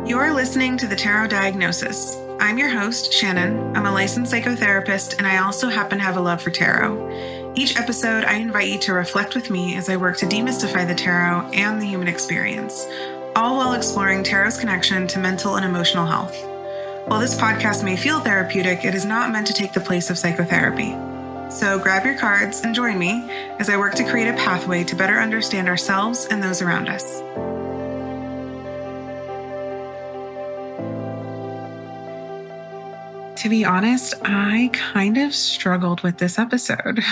You're listening to The Tarot Diagnosis. I'm your host, Shannon. I'm a licensed psychotherapist, and I also happen to have a love for tarot. Each episode, I invite you to reflect with me as I work to demystify the tarot and the human experience, all while exploring tarot's connection to mental and emotional health. While this podcast may feel therapeutic, it is not meant to take the place of psychotherapy. So grab your cards and join me as I work to create a pathway to better understand ourselves and those around us. To be honest, I kind of struggled with this episode.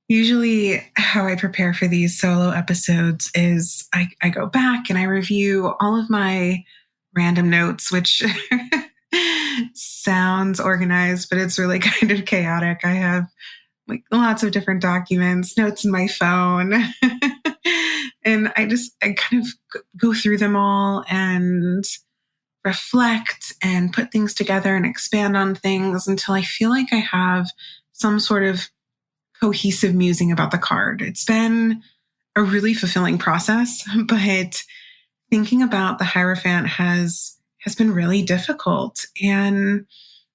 Usually how I prepare for these solo episodes is I go back and I review all of my random notes, which sounds organized, but it's really kind of chaotic. I have like lots of different documents, notes in my phone, and I kind of go through them all and reflect and put things together and expand on things until I feel like I have some sort of cohesive musing about the card. It's been a really fulfilling process, but thinking about the Hierophant has been really difficult. And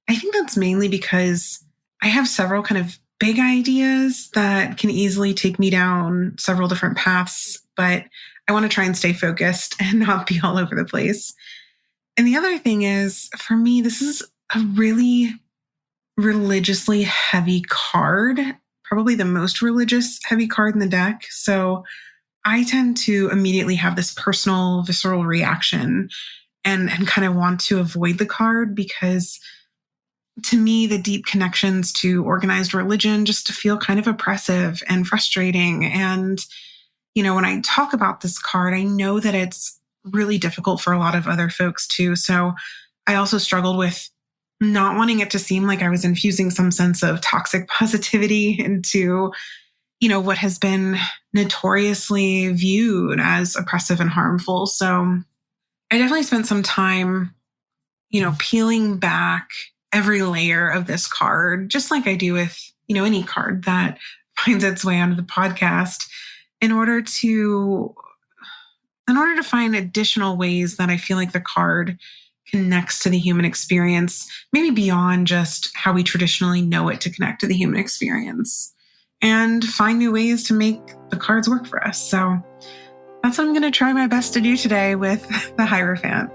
I think that's mainly because I have several kind of big ideas that can easily take me down several different paths, but I want to try and stay focused and not be all over the place. And the other thing is, for me, this is a really religiously heavy card, probably the most religious heavy card in the deck. So I tend to immediately have this personal, visceral reaction and kind of want to avoid the card because to me, the deep connections to organized religion just feel kind of oppressive and frustrating. And, you know, when I talk about this card, I know that it's really difficult for a lot of other folks too. So I also struggled with not wanting it to seem like I was infusing some sense of toxic positivity into, you know, what has been notoriously viewed as oppressive and harmful. So I definitely spent some time, you know, peeling back every layer of this card, just like I do with, you know, any card that finds its way onto the podcast in order to find additional ways that I feel like the card connects to the human experience, maybe beyond just how we traditionally know it to connect to the human experience, and find new ways to make the cards work for us. So that's what I'm going to try my best to do today with the Hierophant.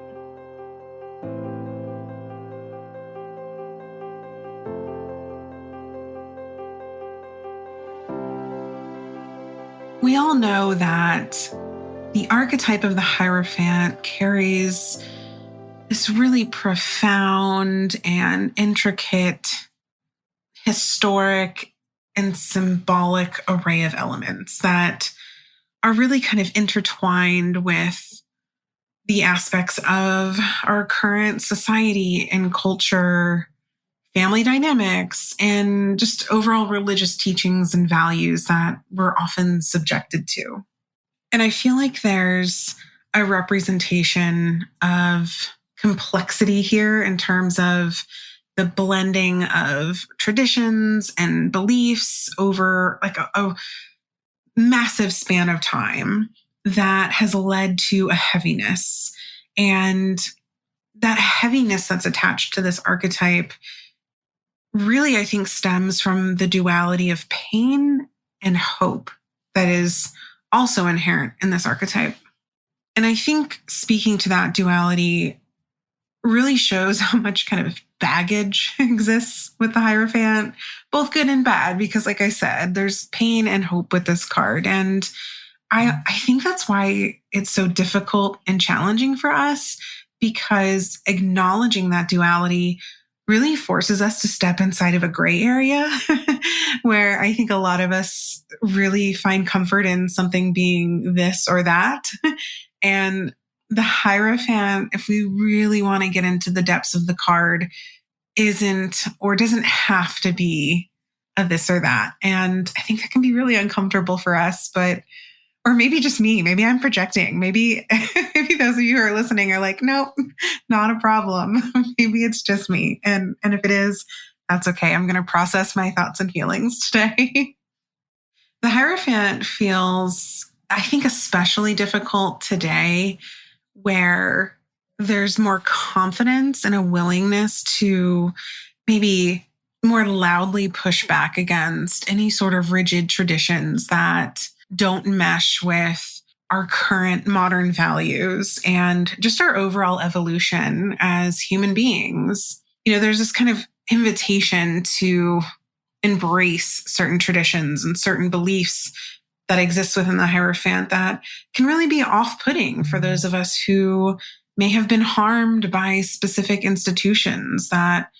We all know that the archetype of the Hierophant carries this really profound and intricate, historic, and symbolic array of elements that are really kind of intertwined with the aspects of our current society and culture, family dynamics, and just overall religious teachings and values that we're often subjected to. And I feel like there's a representation of complexity here in terms of the blending of traditions and beliefs over like a massive span of time that has led to a heaviness. And that heaviness that's attached to this archetype really, I think, stems from the duality of pain and hope that is also inherent in this archetype. And I think speaking to that duality really shows how much kind of baggage exists with the Hierophant, both good and bad, because like I said, there's pain and hope with this card. And I think that's why it's so difficult and challenging for us, because acknowledging that duality really forces us to step inside of a gray area where I think a lot of us really find comfort in something being this or that. And the Hierophant, if we really want to get into the depths of the card, isn't or doesn't have to be a this or that. And I think that can be really uncomfortable for us, or maybe just me, maybe I'm projecting. Maybe those of you who are listening are like, nope, not a problem. Maybe it's just me. And if it is, that's okay. I'm going to process my thoughts and feelings today. The Hierophant feels, I think, especially difficult today, where there's more confidence and a willingness to maybe more loudly push back against any sort of rigid traditions that don't mesh with our current modern values and just our overall evolution as human beings. There's this kind of invitation to embrace certain traditions and certain beliefs that exist within the Hierophant that can really be off-putting for those of us who may have been harmed by specific institutions that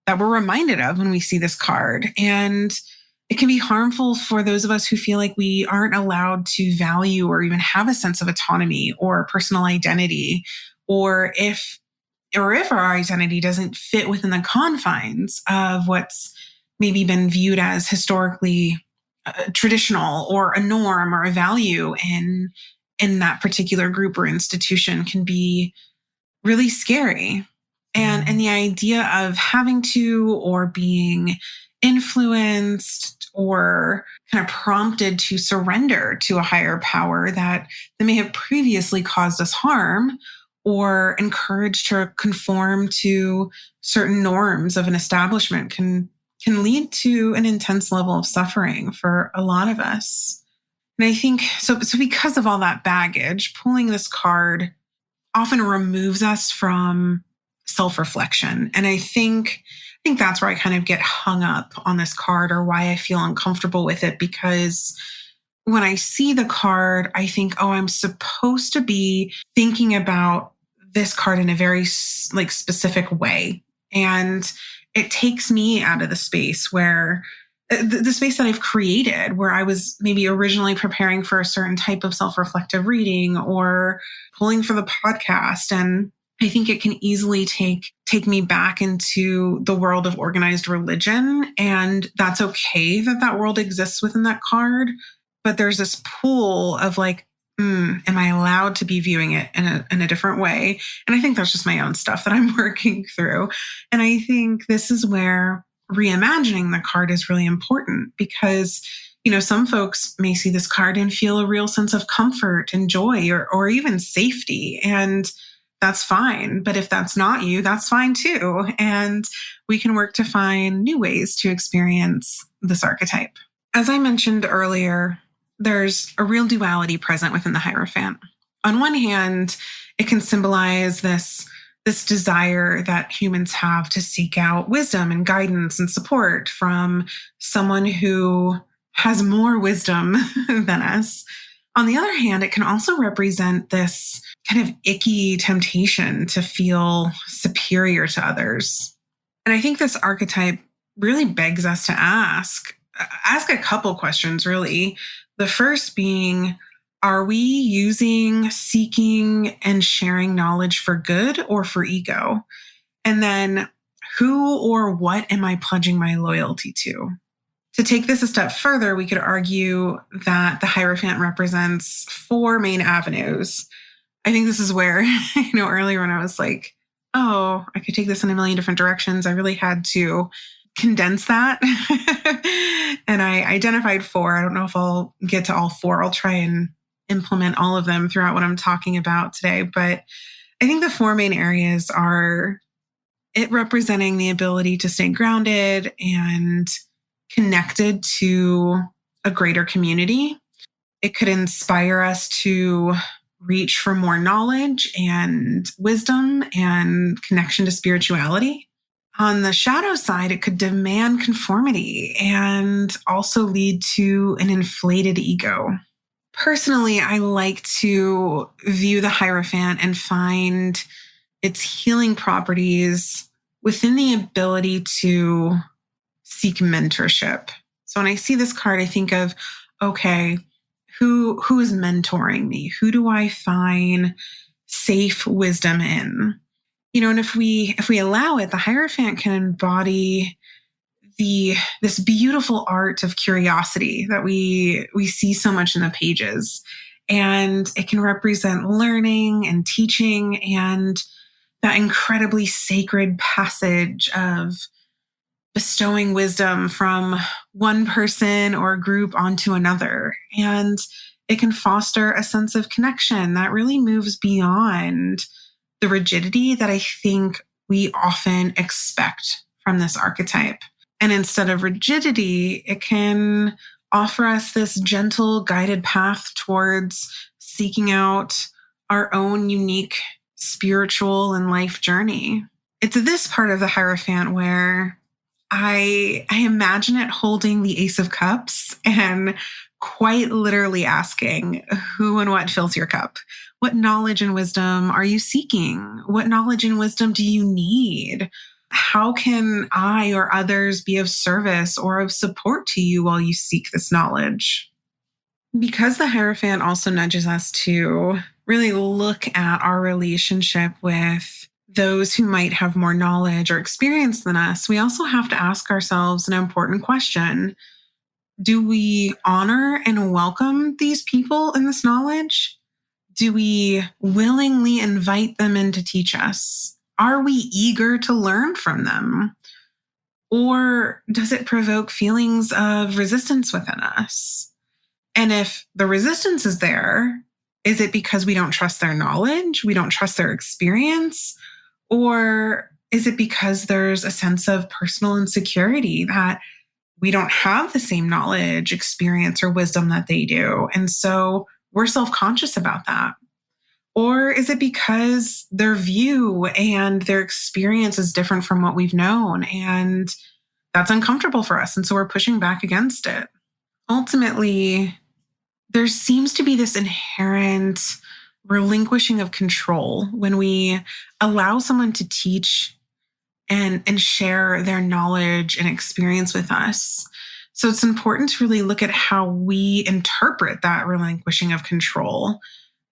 we're reminded of when we see this card. And it can be harmful for those of us who feel like we aren't allowed to value or even have a sense of autonomy or personal identity, or if our identity doesn't fit within the confines of what's maybe been viewed as historically traditional or a norm or a value in that particular group or institution, can be really scary. And the idea of having to or being influenced or kind of prompted to surrender to a higher power that may have previously caused us harm, or encouraged to conform to certain norms of an establishment, can lead to an intense level of suffering for a lot of us. And I think so because of all that baggage, pulling this card often removes us from self-reflection. And I think that's where I kind of get hung up on this card, or why I feel uncomfortable with it, because when I see the card, I think, oh, I'm supposed to be thinking about this card in a very specific way. And it takes me out of the space where the space that I've created, where I was maybe originally preparing for a certain type of self-reflective reading or pulling for the podcast. And I think it can easily take me back into the world of organized religion. And that's okay that world exists within that card. But there's this pool of am I allowed to be viewing it in a different way? And I think that's just my own stuff that I'm working through. And I think this is where reimagining the card is really important, because some folks may see this card and feel a real sense of comfort and joy, or even safety. And that's fine. But if that's not you, that's fine too. And we can work to find new ways to experience this archetype. As I mentioned earlier, there's a real duality present within the Hierophant. On one hand, it can symbolize this desire that humans have to seek out wisdom and guidance and support from someone who has more wisdom than us. On the other hand, it can also represent this kind of icky temptation to feel superior to others. And I think this archetype really begs us to ask a couple questions, really. The first being, are we using, seeking, and sharing knowledge for good or for ego? And then, who or what am I pledging my loyalty to? To take this a step further, we could argue that the Hierophant represents 4 main avenues. I think this is where, earlier when I was like, oh, I could take this in a million different directions, I really had to condense that. And I identified 4. I don't know if I'll get to all 4. I'll try and implement all of them throughout what I'm talking about today. But I think the 4 main areas are it representing the ability to stay grounded and connected to a greater community. It could inspire us to reach for more knowledge and wisdom and connection to spirituality. On the shadow side, it could demand conformity and also lead to an inflated ego. Personally, I like to view the Hierophant and find its healing properties within the ability to seek mentorship. So when I see this card, I think of, okay, who is mentoring me? Who do I find safe wisdom in? And if we allow it, the Hierophant can embody this beautiful art of curiosity that we see so much in the pages. And it can represent learning and teaching and that incredibly sacred passage of bestowing wisdom from one person or group onto another. And it can foster a sense of connection that really moves beyond the rigidity that I think we often expect from this archetype. And instead of rigidity, it can offer us this gentle, guided path towards seeking out our own unique spiritual and life journey. It's this part of the Hierophant where I imagine it holding the Ace of Cups and quite literally asking, who and what fills your cup? What knowledge and wisdom are you seeking? What knowledge and wisdom do you need? How can I or others be of service or of support to you while you seek this knowledge? Because the Hierophant also nudges us to really look at our relationship with those who might have more knowledge or experience than us, we also have to ask ourselves an important question. Do we honor and welcome these people in this knowledge? Do we willingly invite them in to teach us? Are we eager to learn from them? Or does it provoke feelings of resistance within us? And if the resistance is there, is it because we don't trust their knowledge? We don't trust their experience? Or is it because there's a sense of personal insecurity that we don't have the same knowledge, experience, or wisdom that they do? And so we're self-conscious about that. Or is it because their view and their experience is different from what we've known and that's uncomfortable for us? And so we're pushing back against it. Ultimately, there seems to be this inherent relinquishing of control when we allow someone to teach and share their knowledge and experience with us. So it's important to really look at how we interpret that relinquishing of control.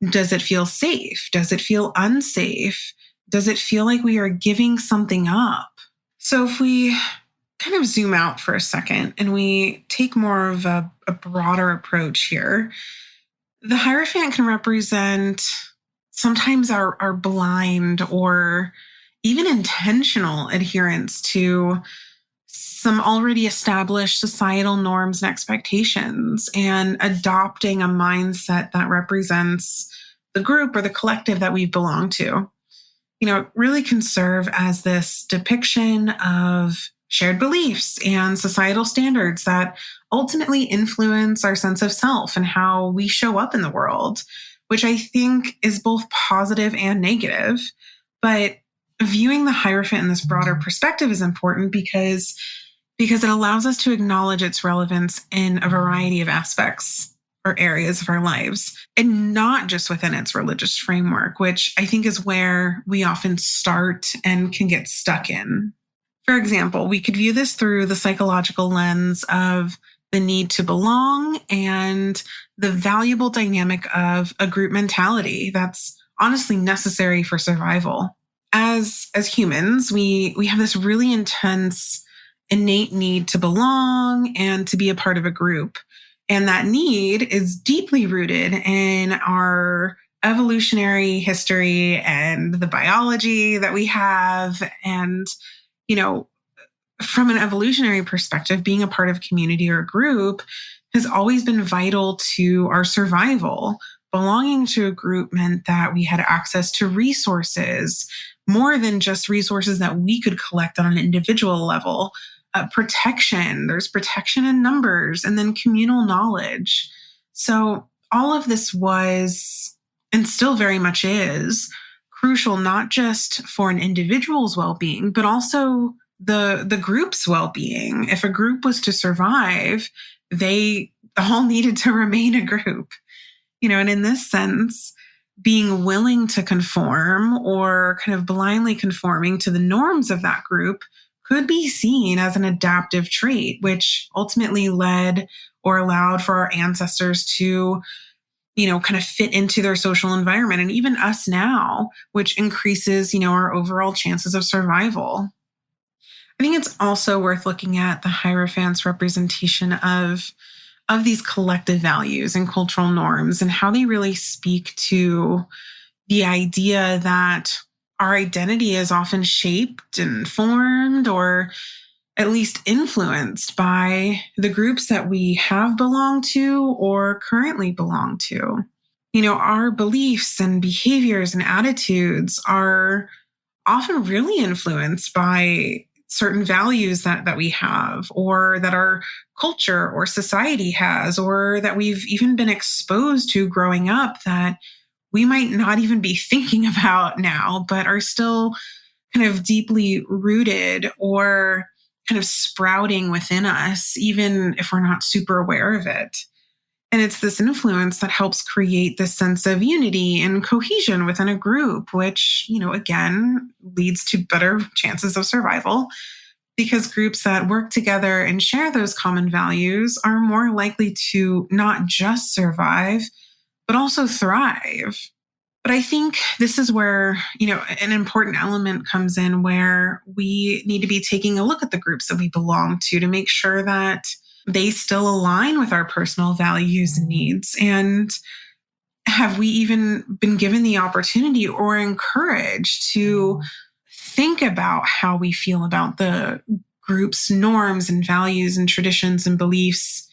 Does it feel safe? Does it feel unsafe? Does it feel like we are giving something up? So if we kind of zoom out for a second and we take more of a broader approach here, the Hierophant can represent sometimes our blind or even intentional adherence to some already established societal norms and expectations and adopting a mindset that represents the group or the collective that we belong to. You know, it really can serve as this depiction of shared beliefs and societal standards that ultimately influence our sense of self and how we show up in the world, which I think is both positive and negative. But viewing the Hierophant in this broader perspective is important because it allows us to acknowledge its relevance in a variety of aspects or areas of our lives, and not just within its religious framework, which I think is where we often start and can get stuck in. For example, we could view this through the psychological lens of the need to belong and the valuable dynamic of a group mentality that's honestly necessary for survival. As humans, we have this really intense innate need to belong and to be a part of a group. And that need is deeply rooted in our evolutionary history and the biology that we have. And, you know, from an evolutionary perspective, being a part of a community or a group has always been vital to our survival. Belonging to a group meant that we had access to resources, more than just resources that we could collect on an individual level. Protection, there's protection in numbers, and then communal knowledge. So all of this was, and still very much is, crucial not just for an individual's well-being, but also the group's well-being. If a group was to survive, they all needed to remain a group. You know, and in this sense, being willing to conform or kind of blindly conforming to the norms of that group could be seen as an adaptive trait, which ultimately led or allowed for our ancestors to, you know, kind of fit into their social environment, and even us now, which increases, you know, our overall chances of survival. I think it's also worth looking at the Hierophant's representation of these collective values and cultural norms and how they really speak to the idea that our identity is often shaped and formed, or at least influenced by the groups that we have belonged to or currently belong to. Our beliefs and behaviors and attitudes are often really influenced by certain values that we have, or that our culture or society has, or that we've even been exposed to growing up, that we might not even be thinking about now, but are still kind of deeply rooted or kind of sprouting within us, even if we're not super aware of it. And it's this influence that helps create this sense of unity and cohesion within a group, which, again, leads to better chances of survival, because groups that work together and share those common values are more likely to not just survive, but also thrive. But I think this is where, an important element comes in, where we need to be taking a look at the groups that we belong to make sure that they still align with our personal values and needs. And have we even been given the opportunity or encouraged to think about how we feel about the group's norms and values and traditions and beliefs,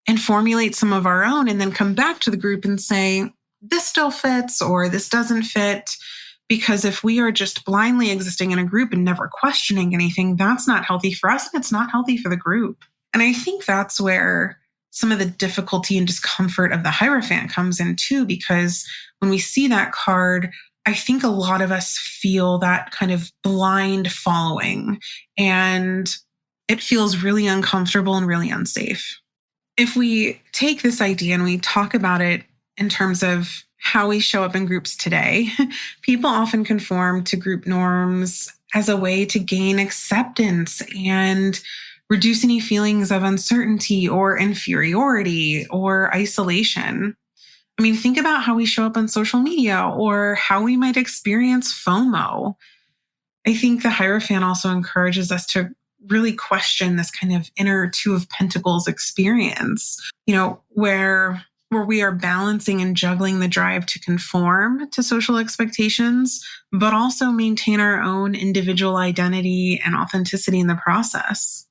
and formulate some of our own, and then come back to the group and say, this still fits or this doesn't fit? Because if we are just blindly existing in a group and never questioning anything, that's not healthy for us, and it's not healthy for the group. And I think that's where some of the difficulty and discomfort of the Hierophant comes in too, because when we see that card, I think a lot of us feel that kind of blind following, and it feels really uncomfortable and really unsafe. If we take this idea and we talk about it in terms of how we show up in groups today, people often conform to group norms as a way to gain acceptance and reduce any feelings of uncertainty or inferiority or isolation. I mean, think about how we show up on social media or how we might experience FOMO. I think the Hierophant also encourages us to really question this kind of inner Two of Pentacles experience, where we are balancing and juggling the drive to conform to social expectations, but also maintain our own individual identity and authenticity in the process.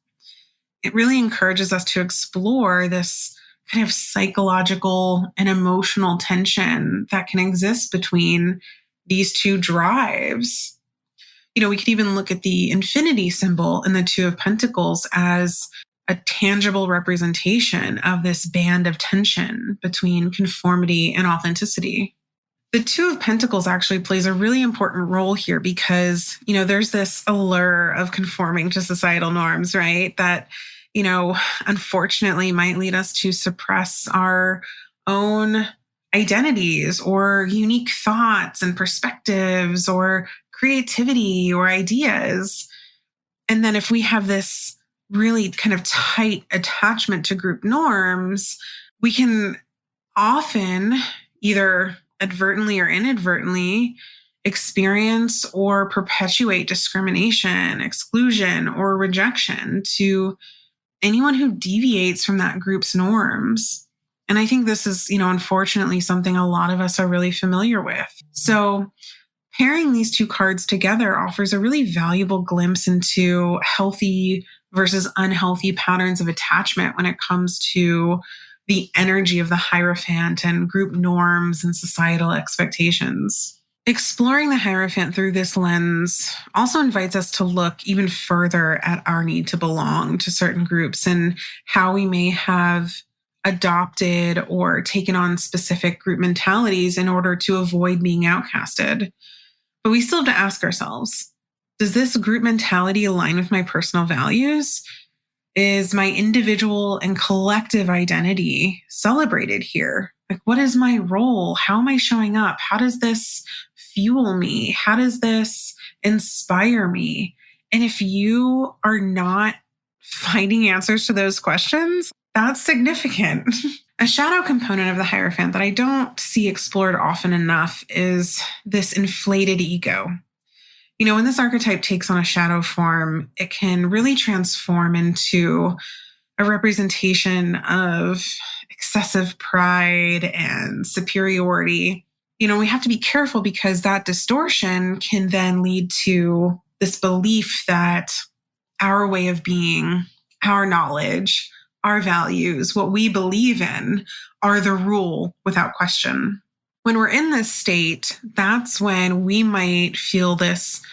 It really encourages us to explore this kind of psychological and emotional tension that can exist between these two drives. We could even look at the infinity symbol in the Two of Pentacles as a tangible representation of this band of tension between conformity and authenticity. The Two of Pentacles actually plays a really important role here because, there's this allure of conforming to societal norms, right? That, unfortunately might lead us to suppress our own identities or unique thoughts and perspectives or creativity or ideas. And then if we have this really kind of tight attachment to group norms, we can often either advertently or inadvertently experience or perpetuate discrimination, exclusion, or rejection to anyone who deviates from that group's norms. And I think this is, unfortunately something a lot of us are really familiar with. So pairing these two cards together offers a really valuable glimpse into healthy versus unhealthy patterns of attachment when it comes to the energy of the Hierophant and group norms and societal expectations. Exploring the Hierophant through this lens also invites us to look even further at our need to belong to certain groups and how we may have adopted or taken on specific group mentalities in order to avoid being outcasted. But we still have to ask ourselves, does this group mentality align with my personal values? Is my individual and collective identity celebrated here? Like, what is my role? How am I showing up? How does this fuel me? How does this inspire me? And if you are not finding answers to those questions, that's significant. A shadow component of the Hierophant that I don't see explored often enough is this inflated ego. When this archetype takes on a shadow form, it can really transform into a representation of excessive pride and superiority. We have to be careful because that distortion can then lead to this belief that our way of being, our knowledge, our values, what we believe in are the rule without question. When we're in this state, that's when we might feel this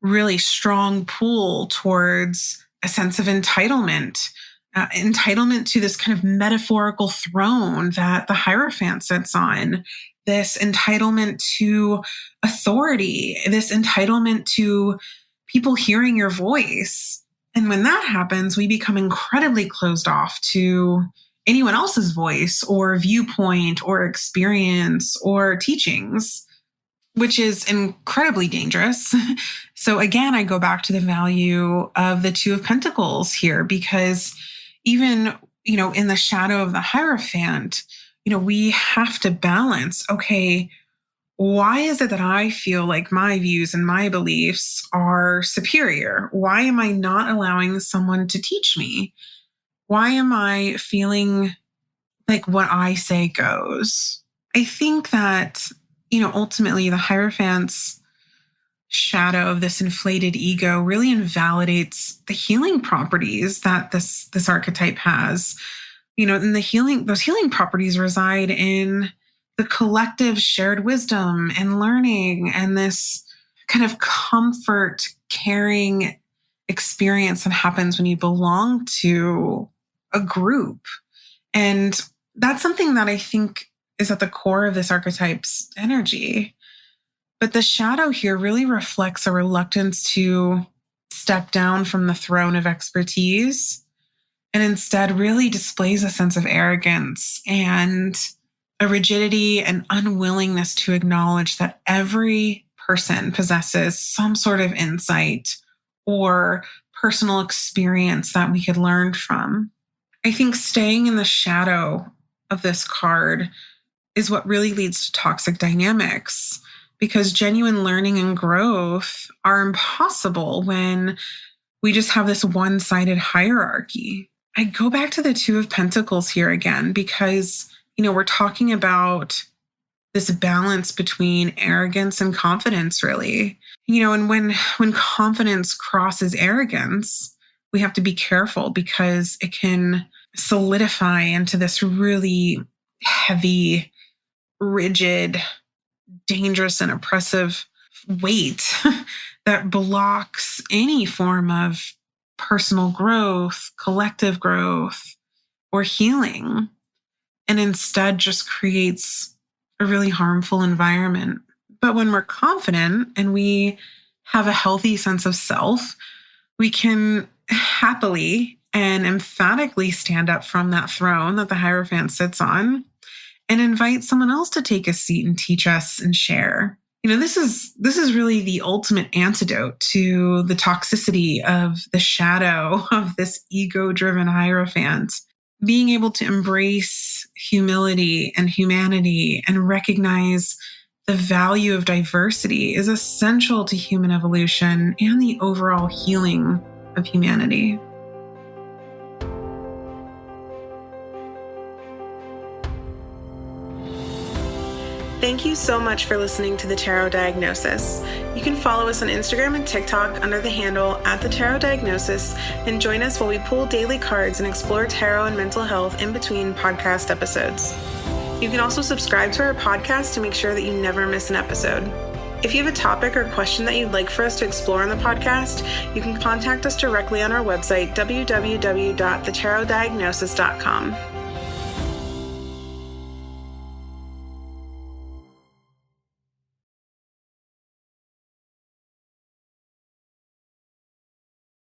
really strong pull towards a sense of entitlement, entitlement to this kind of metaphorical throne that the Hierophant sits on, this entitlement to authority, this entitlement to people hearing your voice. And when that happens, we become incredibly closed off to anyone else's voice or viewpoint or experience or teachings, which is incredibly dangerous. So again, I go back to the value of the Two of Pentacles here, because even, in the shadow of the Hierophant, we have to balance, okay, why is it that I feel like my views and my beliefs are superior? Why am I not allowing someone to teach me? Why am I feeling like what I say goes? I think that, ultimately the Hierophant's shadow of this inflated ego really invalidates the healing properties that this archetype has. And those healing properties reside in the collective shared wisdom and learning and this kind of comfort, caring experience that happens when you belong to a group. And that's something that I think is at the core of this archetype's energy. But the shadow here really reflects a reluctance to step down from the throne of expertise and instead really displays a sense of arrogance and a rigidity and unwillingness to acknowledge that every person possesses some sort of insight or personal experience that we could learn from. I think staying in the shadow of this card is what really leads to toxic dynamics, because genuine learning and growth are impossible when we just have this one-sided hierarchy. I go back to the Two of Pentacles here again, because, we're talking about this balance between arrogance and confidence, really. And when confidence crosses arrogance, we have to be careful, because it can solidify into this really heavy, rigid, dangerous, and oppressive weight that blocks any form of personal growth, collective growth, or healing, and instead just creates a really harmful environment. But when we're confident and we have a healthy sense of self, we can happily and emphatically stand up from that throne that the Hierophant sits on and invite someone else to take a seat and teach us and share. This is really the ultimate antidote to the toxicity of the shadow of this ego-driven Hierophant. Being able to embrace humility and humanity and recognize the value of diversity is essential to human evolution and the overall healing of humanity. Thank you so much for listening to The Tarot Diagnosis. You can follow us on Instagram and TikTok under the handle @TheTarotDiagnosis and join us while we pull daily cards and explore tarot and mental health in between podcast episodes. You can also subscribe to our podcast to make sure that you never miss an episode. If you have a topic or question that you'd like for us to explore on the podcast, you can contact us directly on our website, www.thetarotdiagnosis.com.